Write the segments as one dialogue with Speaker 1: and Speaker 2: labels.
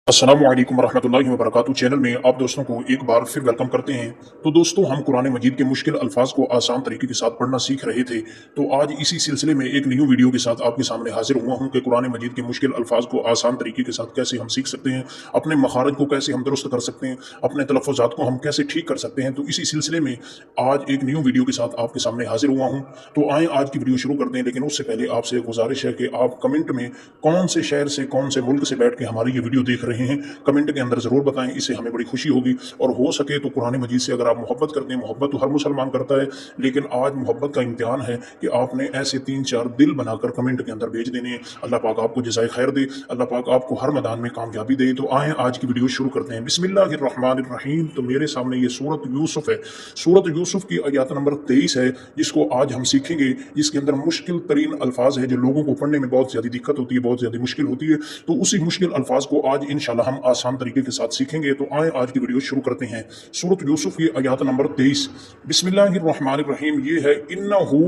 Speaker 1: अस्सलामु अलैकुम वरहमतुल्लाहि वबरकातुहू। चैनल में आप दोस्तों को एक बार फिर वेलकम करते हैं। तो दोस्तों, हम कुरान मजीद के मुश्किल अल्फाज को आसान तरीके के साथ पढ़ना सीख रहे थे। तो आज इसी सिलसिले में एक न्यू वीडियो के साथ आपके सामने हाजिर हुआ हूं कि कुरान मजीद के मुश्किल अल्फाज को आसान तरीके के साथ कैसे हम सीख सकते हैं, अपने मखारज को कैसे हम दुरुस्त कर सकते हैं, अपने तलफ़्फ़ुज़ात को हम कैसे ठीक कर सकते हैं। तो इसी सिलसिले में आज एक न्यू वीडियो के साथ आपके सामने हाजिर हुआ हूँ। तो आएँ आज की वीडियो शुरू करते हैं, लेकिन उससे पहले आपसे एक गुजारिश है कि आप कमेंट में कौन से शहर से, कौन से मुल्क से बैठ के हमारी ये वीडियो देख रहे हैं, कमेंट के अंदर ज़रूर बताएं। इससे हमें बड़ी खुशी होगी। और हो सके तो कुरान मजीद से अगर आप मोहब्बत करते हैं, मोहब्बत तो हर मुसलमान करता है, लेकिन आज मोहब्बत का इम्तिहान है कि आपने ऐसे 3-4 दिल बनाकर कमेंट के अंदर भेज देने हैं। अल्लाह पाक आपको जज़ाए खैर दे, अल्लाह पाक आपको हर मैदान में कामयाबी दे। तो आएँ आज की वीडियो शुरू करते हैं। बिस्मिल्लाहिर्रहमानिर्रहीम। तो मेरे सामने ये सूरत यूसुफ है। सूरत यूसुफ की आयत नंबर 23 है, जिसको आज हम सीखेंगे, जिसके अंदर मुश्किल तरीन अल्फाज है जो लोगों को पढ़ने में बहुत ज़्यादा दिक्कत होती है, बहुत ज़्यादा मुश्किल होती है। तो उसी मुश्किल अल्फाज को आज इंशाल्लाह हम आसान तरीके के साथ सीखेंगे। तो आए आज की वीडियो शुरू करते हैं। सूरत यूसुफ की आयत नंबर 23। बिस्मिल्लाहिर्रहमानिर्रहीम। ये है इन्नहु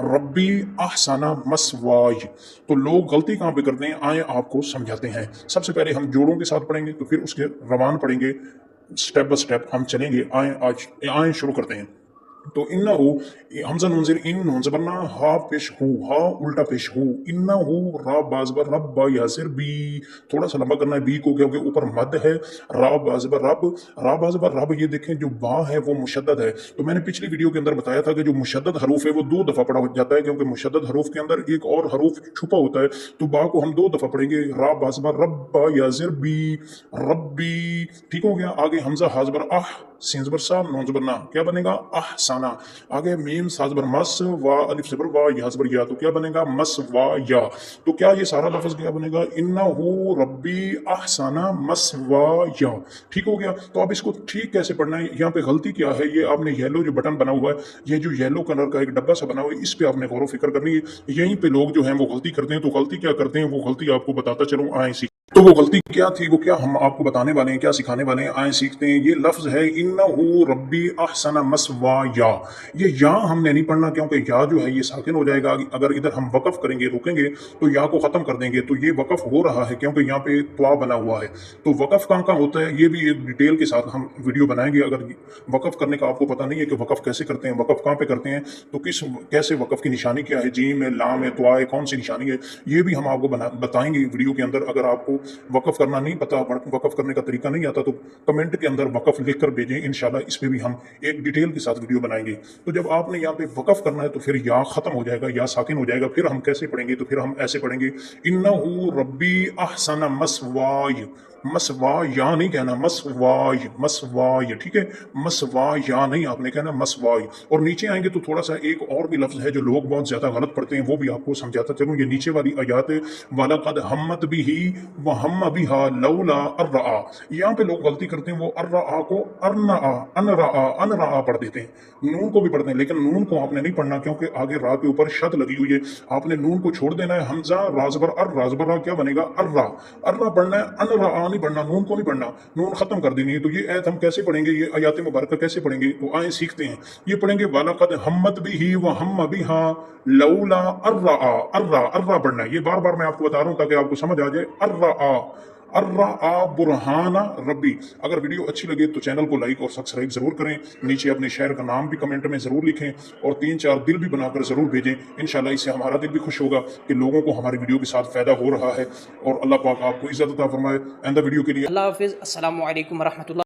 Speaker 1: रब्बी अहसना मस्वाय। तो लोग गलती कहाँ पे करते हैं, आए आपको समझाते हैं। सबसे पहले हम जोड़ों के साथ पढ़ेंगे, तो फिर उसके रवान पढ़ेंगे, स्टेप बाय स्टेप हम चलेंगे। आए शुरू करते हैं। तो इन्ना हो हमजा नून इन नून जबरना हा पेश हो, हा उल्टा पेश हो। इन्ना हो रा बाजबर रब बा यासिर बी। थोड़ा सा लंबा करना है बी को, क्योंकि ऊपर मद है। रा बाजबर रब, रा बाजबर रब। ये देखें जो बा है वो मुशद्दद है। तो मैंने पिछली वीडियो के अंदर बताया था कि जो मुशद्दद हरूफ है वो 2 दफा पढ़ा जाता है, क्योंकि मुशद्दद हरूफ के अंदर एक और हरूफ छुपा होता है। तो बा को हम 2 दफा पढ़ेंगे। रा बाजबर रब बा यासिर बी, रब्बी। ठीक हो गया। आगे हमजा हाजबर आह, सीन जबर सा, नून जबर ना, क्या बनेगा अहसाना। आगे मीम साजबर मस, वा अलिफ जबर वा, या जबर या, तो क्या बनेगा मस वा या। तो क्या ये सारा लफ्ज क्या बनेगा, इन्नहु रब्बी अहसना मस वा या। ठीक हो गया। तो अब इसको ठीक कैसे पढ़ना है, यहाँ पे गलती क्या है, ये आपने येलो जो बटन बना हुआ है, ये जो येलो कलर का एक डब्बा सा बना हुआ है, इस पे आपने गौर फिक्र करनी है। यहीं पे लोग जो हैं वो गलती करते हैं। तो गलती क्या करते हैं, वो गलती आपको बताता चलूं, आए सीख। तो वो गलती क्या थी, वो क्या हम आपको बताने वाले हैं, क्या सिखाने वाले हैं, आए सीखते हैं। ये लफ्ज है इन्नहु रब्बी अहसना मस्वाया। ये या हमने नहीं पढ़ना, क्योंकि या जो है ये साकिन हो जाएगा। अगर इधर हम वक़फ़ करेंगे, रुकेंगे, तो या को ख़त्म कर देंगे। तो ये वक़फ़ हो रहा है, क्योंकि यहाँ पे त्वा बना हुआ है। तो वक़फ़ कहाँ कहाँ होता है, ये भी एक डिटेल के साथ हम वीडियो बनाएंगे। अगर वक़फ़ करने का आपको पता नहीं है कि वक़फ़ कैसे करते हैं, वक़फ़ कहाँ पे करते हैं, तो कैसे वक़फ़ की निशानी क्या है, जीम है, लाम है, त्वा है, कौन सी निशानी है, ये भी हम आपको बताएंगे वीडियो के अंदर। अगर आपको वक़फ़ करना नहीं पता, वक़फ़ करने का तरीका नहीं आता, तो कमेंट के अंदर वक़फ़ लिख कर भेजें। इंशाल्लाह इस पे भी हम एक डिटेल के साथ वीडियो बनाएंगे। तो जब आपने यहाँ पे वक़फ़ करना है, तो फिर या ख़त्म हो जाएगा, या साकिन हो जाएगा। फिर हम कैसे पढ़ेंगे, तो फिर हम ऐसे पढ़ेंगे इन्नहु रब्बी अहसना मस्वाय। मस्वाय या नहीं कहना, मस्वाय, मस्वाय। ठीक है, मस्वाय या नहीं आपने कहना, मस्वाय। और नीचे आएंगे तो थोड़ा सा एक और भी लफ्ज़ है जो लोग बहुत ज़्यादा गलत पढ़ते हैं, वो भी आपको समझाता चलूँ। ये नीचे वाली आयत है, वलक़द हम्मत बिही व हम्म बिहा लौला अर्रा। यहाँ पे लोग गलती करते हैं, वो अर्रा को अनरा पढ़ देते हैं। नून को भी पढ़ते हैं, लेकिन नून को आपने नहीं पढ़ना, क्योंकि आगे रा के ऊपर शद लगी हुई है। आपने नून को छोड़ देना है। हमजा राजबर अर, राजबर रा, क्या बनेगा अर्रा। अर्रा पढ़ना है, अनरा नहीं पढ़ना, नून को नहीं पढ़ना, नून खत्म कर देनी है। तो ये आयत हम कैसे पढ़ेंगे, ये आयत मुबारक कैसे पढ़ेंगे, तो आए सीखते हैं। ये पढ़ेंगे वलक़द हम्मत बिही व हम्म बिहा लौला अर्रा। अर्रा अर्रा पढ़ना है। ये बार बार मैं आपको बता रहा हूँ ताकि आपको समझ आ जाए। अर्रा अर्रा बुरहाना रब्बी। अगर वीडियो अच्छी लगे तो चैनल को लाइक और सब्सक्राइब जरूर करें। नीचे अपने शहर का नाम भी कमेंट में जरूर लिखें, और 3-4 दिल भी बनाकर जरूर भेजें। इंशाल्लाह इससे हमारा दिल भी खुश होगा कि लोगों को हमारी वीडियो के साथ फायदा हो रहा है। और अल्लाह पाक आपको इज्जत अता फरमाए। एंड द वीडियो के लिए
Speaker 2: अल्लाह हाफिज़। अस्सलामु अलैकुम वरहमतुल्लाह।